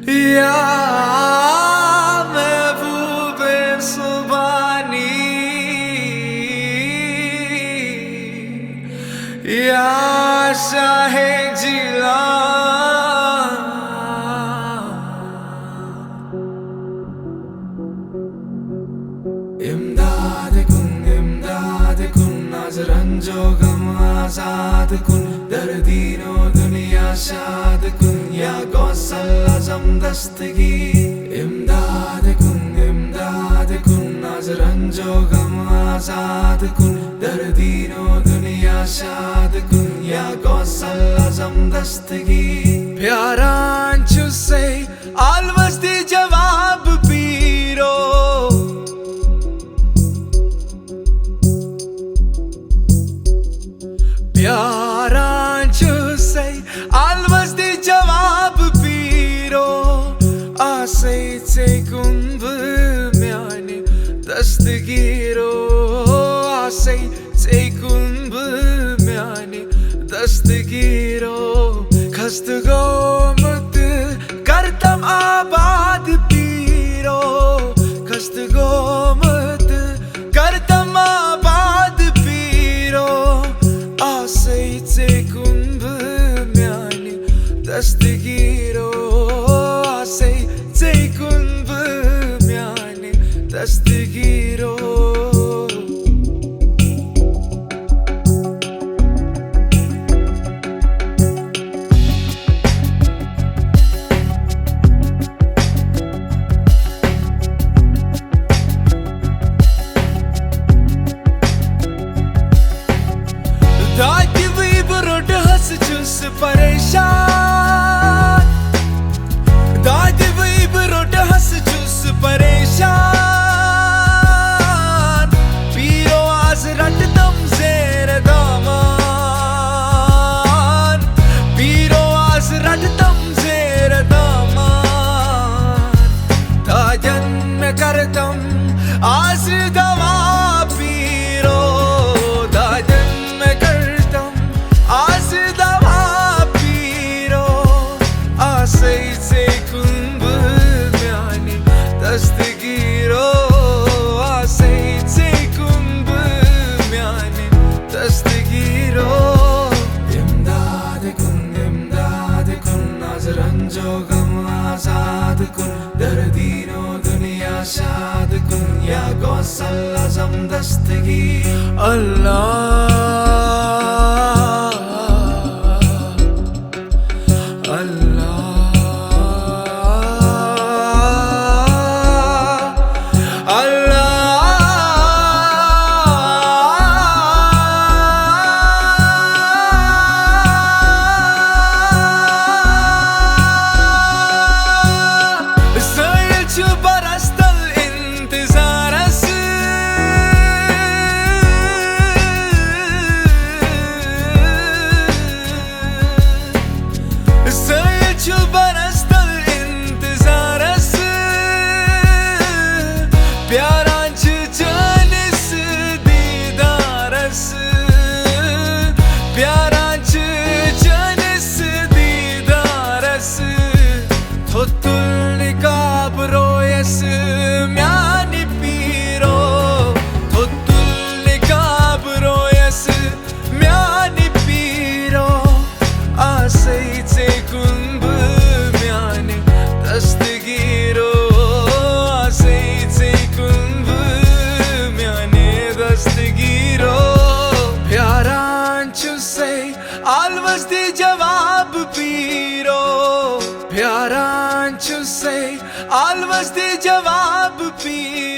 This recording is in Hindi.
या महबूबे सुबानी या शाहे जिला इमदाद कुन नाज़ रंजो गम आज़ाद कुन दर्दीनो दुनिया शाद कुन या गौसल आज़म दस्तगीर इमदाद कुन नाज़ रंजो गम आज़ाद कुन दर्दीनो दुनिया शाद कुन या गौसल आज़म दस्तगीर प्यारा अंशु से आलवस्ती जवाब पीरो प्यारा अंशुसे आलवस्ती जवाब पीरो आसे कुंभ म्याने दस्तगीरो आसे कुंभ म्याने दस्तगीरो खस्त गोमत करतम आबाद पीरो खस्त गोमत करतम आबाद पीरो आसे कुंभ म्याने दस्तगीरो आसे कुंभ म्याने दस्तगीरो दादी भी बरोट हंस जुस परेशान दादी भी बरोट हंस जुस परेशान पीरो आज रट दम ज़ेर दामान पीरो आज रट दम ज़ेर दामान ताजन में करतम आज दवा पीरो ताजन में करतम आज दवा पीरो आसे कुंभ म्याने दस्तगीरो आसे कुंभ म्याने दस्तगीरो इमदाद कुन नाज़ रंजो गम आज़ाद कुन दर्दीनो दुनिया शाद कुन या गौसल आज़म दस्तगीर अल्लाह कुंभ म्याने दस्तगीरो आसे कुंभ म्याने दस्तगीरो प्यारा अंशु से आलवस्ती जवाब पीरो प्यारा अंशु से आलवस्ती जवाब पीरो